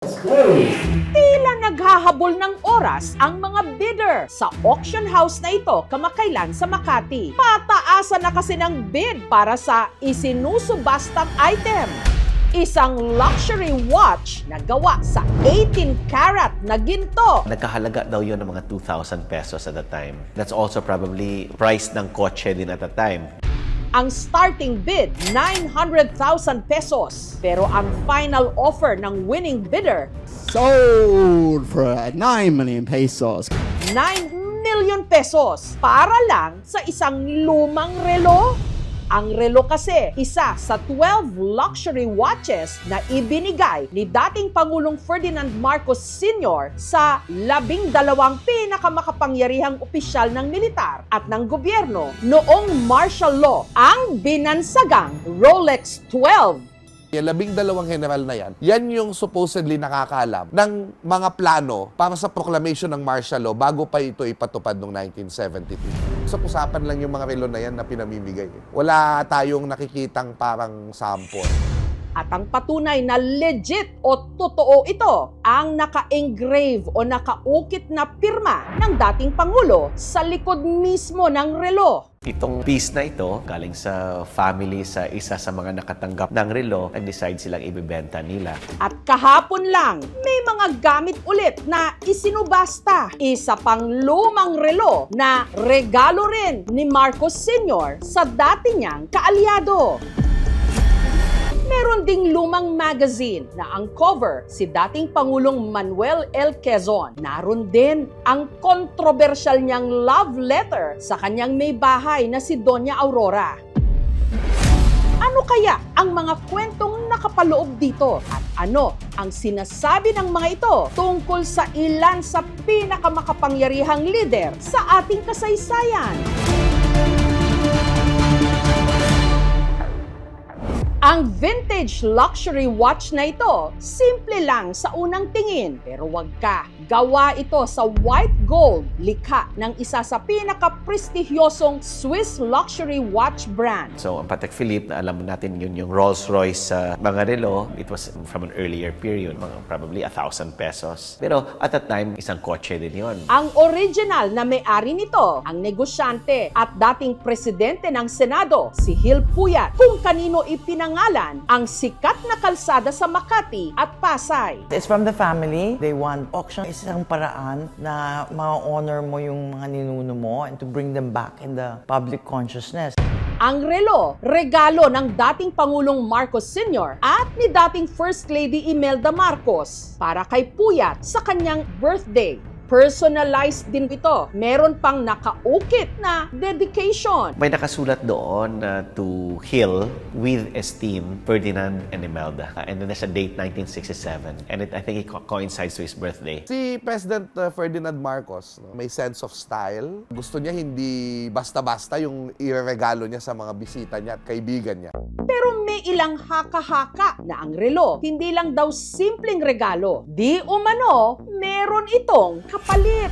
Tila naghahabol ng oras ang mga bidder sa auction house na ito kamakailan sa Makati. Pataasan na kasi ng bid para sa isinusubastang item. Isang luxury watch na gawa sa 18 karat na ginto. Nagkahalaga daw yun ng mga 2,000 pesos at the time. That's also probably price ng kotse din at the time. Ang starting bid, 900,000 pesos. Pero ang final offer ng winning bidder, Sold for 9 million pesos. 9 million pesos para lang sa isang lumang relo. Ang relo kasi, isa sa 12 luxury watches na ibinigay ni dating Pangulong Ferdinand Marcos Sr. sa 12 pinakamakapangyarihang opisyal ng militar at ng gobyerno noong martial law, ang binansagang Rolex 12. Yung 12 general na yan yung supposedly nakakaalam ng mga plano para sa proclamation ng martial law bago pa ito ipatupad noong 1972. Sa usapan lang yung mga relo na yan na pinamimigay. Wala tayong nakikitang parang sample. At ang patunay na legit o totoo ito, ang naka-engrave o nakaukit na pirma ng dating Pangulo sa likod mismo ng relo. Itong piece na ito, galing sa family sa isa sa mga nakatanggap ng relo, nag-decide silang ibibenta nila. At kahapon lang, may mga gamit ulit na isinubasta. Isa pang lumang relo na regalo rin ni Marcos Sr. sa dati niyang kaalyado. Meron ding lumang magazine na ang cover si dating Pangulong Manuel L. Quezon. Naroon din ang kontrobersyal niyang love letter sa kanyang may bahay na si Doña Aurora. Ano kaya ang mga kwentong nakapaloob dito? At ano ang sinasabi ng mga ito tungkol sa ilan sa pinakamakapangyarihang lider sa ating kasaysayan? Ang vintage luxury watch na ito, simple lang sa unang tingin. Pero wag ka, gawa ito sa white gold, likha ng isa sa pinaka-prestigyosong Swiss luxury watch brand. So, ang Patek Philippe, alam mo natin yun yung Rolls-Royce sa mga relo. It was from an earlier period, mga probably 1,000 pesos. Pero at that time, isang kotse din yun. Ang original na may-ari nito, ang negosyante at dating presidente ng Senado, si Gil Puyat, kung kanino ipinangalan ang sikat na kalsada sa Makati at Pasay. It's from the family. They want auction. Isang paraan na ma-honor mo yung mga ninuno mo and to bring them back in the public consciousness. Ang relo, regalo ng dating Pangulong Marcos Sr. at ni dating First Lady Imelda Marcos para kay Puyat sa kanyang birthday. Personalized din ito. Meron pang nakaukit na dedication. May nakasulat doon to Gil with esteem, Ferdinand and Imelda. And then there's a date, 1967. And I think it coincides to his birthday. Si President Ferdinand Marcos, may sense of style. Gusto niya hindi basta-basta yung ireregalo niya sa mga bisita niya at kaibigan niya. Pero may ilang haka-haka na ang relo. Hindi lang daw simpleng regalo. Di umano, meron itong kapalit.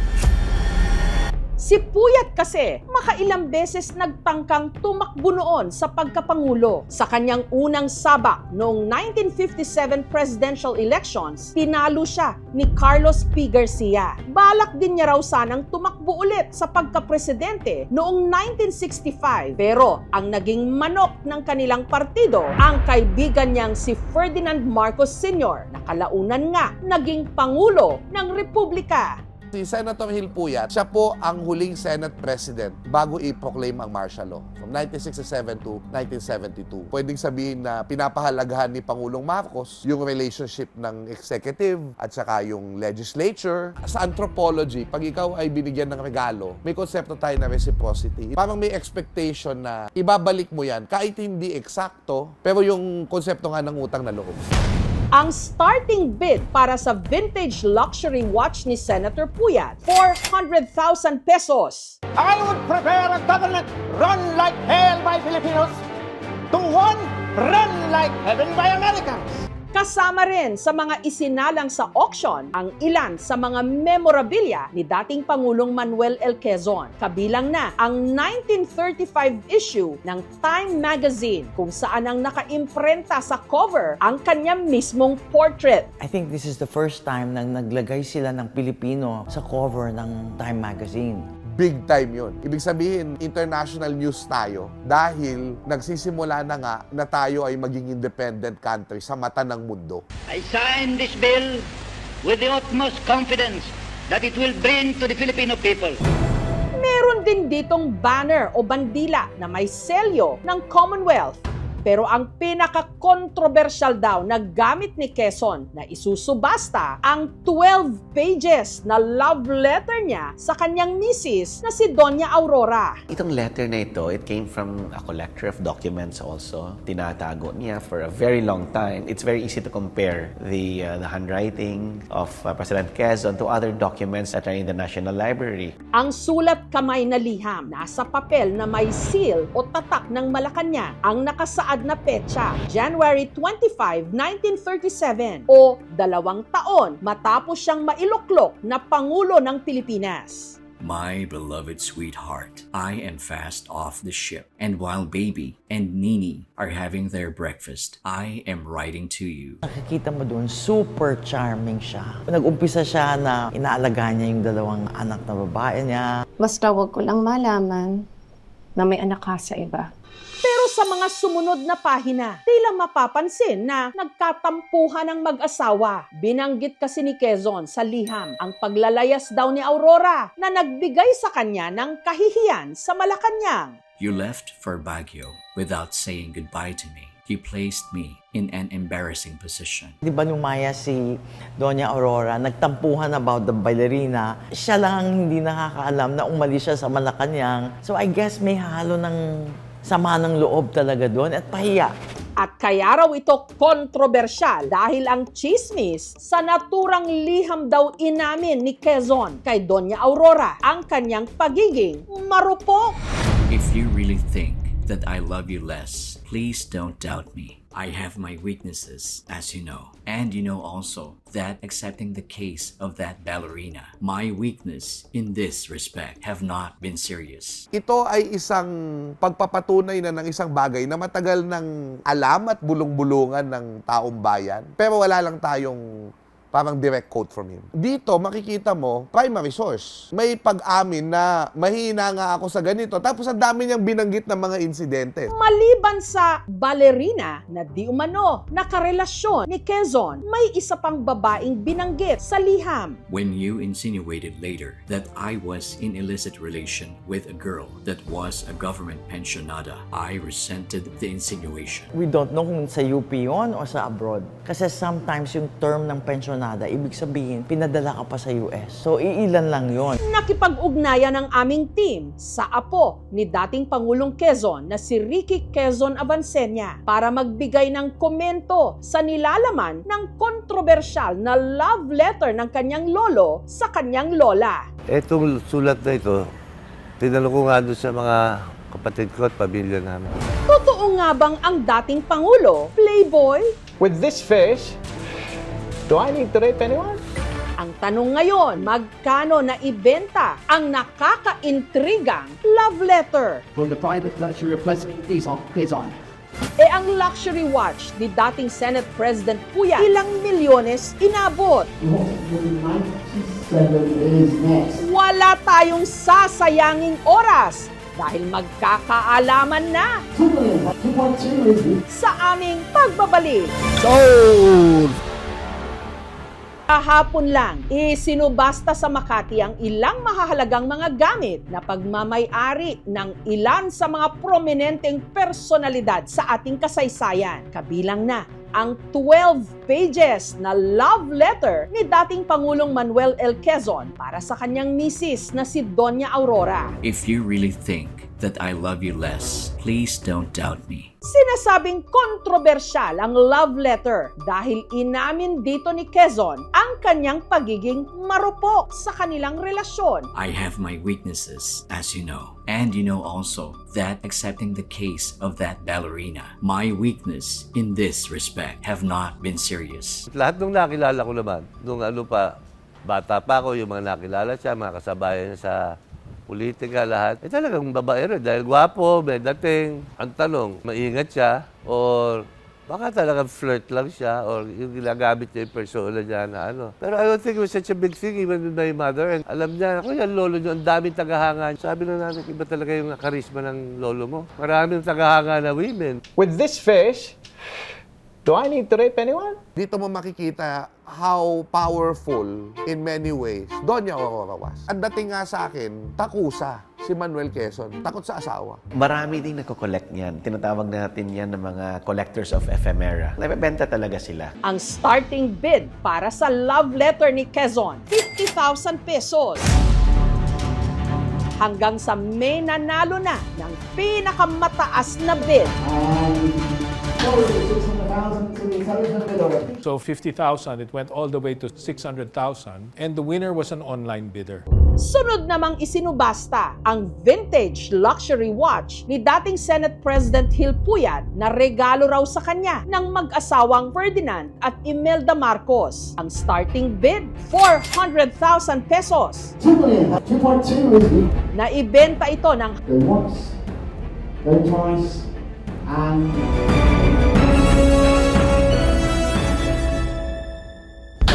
Si Puyat kasi, makailang beses nagtangkang tumakbo noon sa pagkapangulo. Sa kanyang unang sabak noong 1957 presidential elections, tinalo siya ni Carlos P. Garcia. Balak din niya raw sanang tumakbo ulit sa pagkapresidente noong 1965. Pero ang naging manok ng kanilang partido, ang kaibigan niyang si Ferdinand Marcos Sr. na kalaunan nga naging Pangulo ng Republika. Si Senator Gil Puyat, siya po ang huling Senate President bago i-proclaim ang martial law from 1967 to 1972. Pwedeng sabihin na pinapahalagahan ni Pangulong Marcos yung relationship ng executive at saka yung legislature. Sa anthropology, pag ikaw ay binigyan ng regalo, may konsepto tayo na reciprocity. Parang may expectation na ibabalik mo yan kahit hindi eksakto, pero yung konsepto nga ng utang na loob. Ang starting bid para sa vintage luxury watch ni Senator Puyat, 400,000 pesos. I would prepare a government run like hell by Filipinos to one run like heaven by Americans. Kasama rin sa mga isinalang sa auction ang ilan sa mga memorabilia ni dating Pangulong Manuel L. Quezon. Kabilang na ang 1935 issue ng Time Magazine kung saan ang nakaimprenta sa cover ang kanyang mismong portrait. I think this is the first time na naglagay sila ng Pilipino sa cover ng Time Magazine. Big time yun. Ibig sabihin, international news tayo dahil nagsisimula na nga na tayo ay maging independent country sa mata ng mundo. I sign this bill with the utmost confidence that it will bring to the Filipino people Meron din ditong banner o bandila na may selyo ng Commonwealth. Pero ang pinaka-controversial daw na gamit ni Quezon na isusubasta ang 12 pages na love letter niya sa kanyang misis na si Doña Aurora. Itong letter na ito, it came from a collector of documents also. Tinatago niya for a very long time. It's very easy to compare the handwriting of President Quezon to other documents that are in the National Library. Ang sulat kamay na liham, nasa papel na may seal o tatak ng Malacanang ang nakasaad na petsa, January 25, 1937 o 2 taon matapos siyang mailuklok na Pangulo ng Pilipinas. My beloved sweetheart, I am fast off the ship, and while baby and Nini are having their breakfast, I am writing to you. Nakikita mo doon, super charming siya. Nag-umpisa siya na inaalagaan niya yung 2 anak na babae niya. Basta wag ko lang malaman na may anak ka sa iba. Pero sa mga sumunod na pahina, tila mapapansin na nagkatampuhan ng mag-asawa. Binanggit kasi ni Quezon sa liham ang paglalayas daw ni Aurora na nagbigay sa kanya ng kahihiyan sa Malacanang. You left for Baguio without saying goodbye to me. You placed me in an embarrassing position. Di ba numaya si Doña Aurora, nagtampuhan about the ballerina. Siya lang ang hindi nakakaalam na umalis siya sa Malacanang. So I guess may halo ng sama ng loob talaga doon at pahiya. At kaya raw ito kontrobersyal dahil ang chismis sa naturang liham daw inamin ni Quezon kay Doña Aurora ang kanyang pagiging marupok. If you really think that I love you less, please don't doubt me. I have my weaknesses, as you know. And you know also that accepting the case of that ballerina, my weakness in this respect have not been serious. Ito ay isang pagpapatunay na ng isang bagay na matagal nang alam at bulong-bulungan ng taong bayan. Pero wala lang tayong parang direct quote from him. Dito, makikita mo, primary source. May pag-amin na mahina nga ako sa ganito. Tapos ang dami niyang binanggit ng mga insidente. Maliban sa ballerina na di umano nakarelasyon ni Quezon, may isa pang babaeng binanggit sa liham. When you insinuated later that I was in illicit relation with a girl that was a government pensionada, I resented the insinuation. We don't know kung sa UP yun o sa abroad. Kasi sometimes yung term ng pensionada, ibig sabihin, pinadala ka pa sa US. So, iilan lang yon. Nakipag-ugnayan ng aming team sa apo ni dating Pangulong Quezon na si Ricky Quezon Avancenia para magbigay ng komento sa nilalaman ng kontrobersyal na love letter ng kanyang lolo sa kanyang lola. Etong sulat na ito, tinanong ko nga doon sa mga kapatid ko at pamilya namin. Totoo nga bang ang dating Pangulo, playboy? With this face, do I need to rape anyone? Ang tanong ngayon, magkano na ibenta ang nakaka-intrigang love letter? From the private luxury of President Quezon. Ang luxury watch ni dating Senate President Puya, ilang milyones inabot? Wala tayong sasayanging oras dahil magkakaalaman na sa aming pagbabalik. Sold! Kahapon lang, isinubasta sa Makati ang ilang mahahalagang mga gamit na pagmamay-ari ng ilan sa mga prominenteng personalidad sa ating kasaysayan. Kabilang na ang 12 pages na love letter ni dating Pangulong Manuel L. Quezon para sa kanyang misis na si Doña Aurora. If you really think that I love you less, please don't doubt me. Sinasabing kontrobersyal ang love letter dahil inamin dito ni Quezon ang kanyang pagiging marupok sa kanilang relasyon. I have my weaknesses, as you know. And you know also that accepting the case of that ballerina, my weakness in this respect have not been serious. Lahat nung nakilala ko naman, nung bata pa ako, yung mga nakilala siya, mga kasabayan niya sa politika, lahat. Talagang babae rin dahil gwapo, may dating. Ang tanong, maingat siya or baka talagang flirt lang siya or yung ginagamit niya yung persona niya na ano. Pero I don't think it was such a big thing even with my mother. And alam niya, ako yan, lolo niyo, ang daming tagahanga. Sabi na namin, iba talaga yung karisma ng lolo mo. Maraming tagahanga na women. With this fish, do I need to rape anyone? Dito mo makikita how powerful in many ways Doña Aurora was. Ang dating nga sa akin, takusa si Manuel Quezon. Takot sa asawa. Marami ding nagko-collect niyan. Tinatawag natin yan ng mga collectors of ephemera. Nabebenta talaga sila. Ang starting bid para sa love letter ni Quezon, 50,000 pesos. Hanggang sa may nanalo na ng pinakamataas na bid. So 50,000, it went all the way to 600,000, and the winner was an online bidder. Sunod namang isinubasta ang vintage luxury watch ni dating Senate President Gil Puyat na regalo raw sa kanya ng mag-asawang Ferdinand at Imelda Marcos. Ang starting bid, 400,000 pesos. 2.2 Naibenta ito ng Go once, go twice, and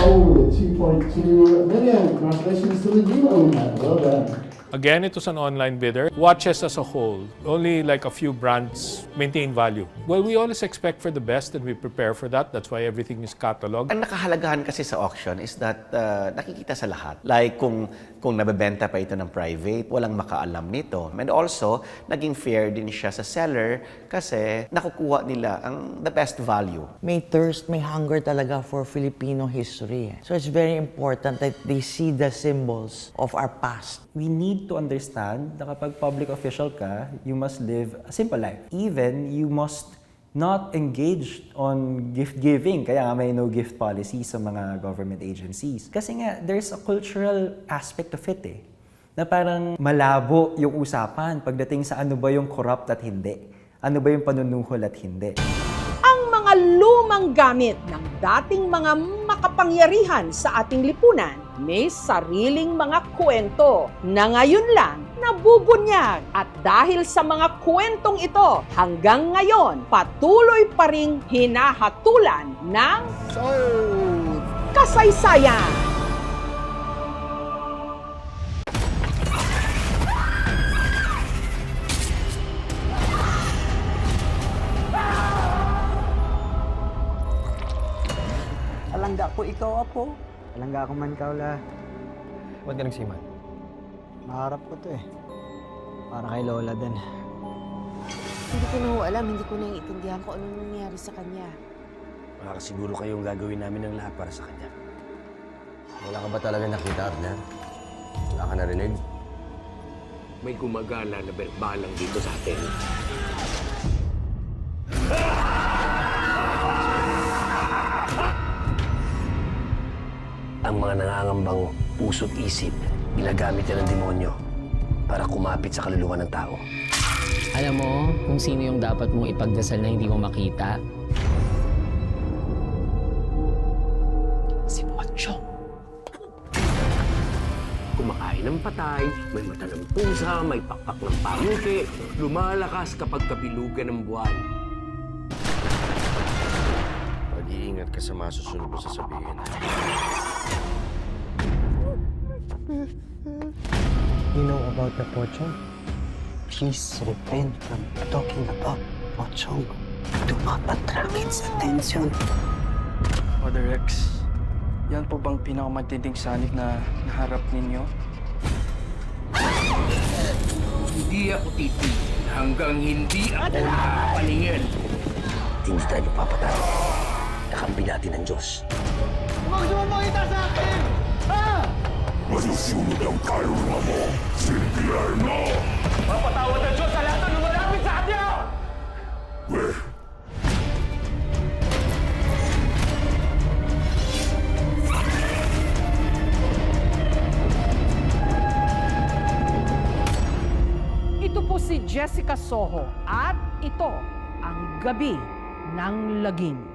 sold at 2.2 million. Congratulations to the new owner. Well done. Again, it was an online bidder. Watches as a whole, only like a few brands maintain value. Well, we always expect for the best and we prepare for that. That's why everything is cataloged. Ang nakahalagahan kasi sa auction is that nakikita sa lahat. Like kung nabebenta pa ito ng private, walang makaalam nito. And also, naging fair din siya sa seller kasi nakukuha nila the best value. May thirst, may hunger talaga for Filipino history. So it's very important that they see the symbols of our past. We need to understand na kapag public official ka, you must live a simple life. Even, you must not engage on gift giving. Kaya nga may no gift policy sa mga government agencies. Kasi nga, there's a cultural aspect of it eh. Na parang malabo yung usapan pagdating sa ano ba yung corrupt at hindi. Ano ba yung panunuhol at hindi. ang mga lumang gamit ng dating mga makapangyarihan sa ating lipunan. May sariling mga kwento na ngayon lang nabubunyag. At dahil sa mga kwentong ito, hanggang ngayon, patuloy pa ring hinahatulan ng kasaysayan. Alangga ko ikaw, Apo. Alangga ko man ikaw la. Ba't ka nagsiman? Maharap ko to eh. Para kay Lola din. Hindi ko na ho alam, hindi ko naiintindihan kung anong nangyari sa kanya. Makakasiguro kayong gagawin namin ng lahat para sa kanya. Wala ka ba talaga nakita, Abner? Wala ka narinig? May gumagala na berbalang dito sa atin. Ang mga nangangambang puso't isip, ginagamit yan ng demonyo para kumapit sa kaluluwa ng tao. Alam mo kung sino yung dapat mong ipagdasal na hindi mo makita? Si Pochong. Kumakain ng patay, may mata ng pusa, may pakpak ng pangke, lumalakas kapag kabilugan ng buwan. Mag-iingat ka sa masusunod mo sasabihin. You know about the Pochong? Please refrain from talking about Pochong. Do not attract its attention. Father Rex, yan po bang pinakamatinding sanib na naharap ninyo? Hindi ako titigil hanggang hindi ako nakapaningin. Hindi tayo papatay. Kakampi natin ang Diyos. Huwag sumamangita sa akin! Ha? Masusunod ang kaluluwa mo, si Pierno! Mapatawad ang Diyos sa Ito po si Jessica Soho at ito ang Gabi ng Lagim.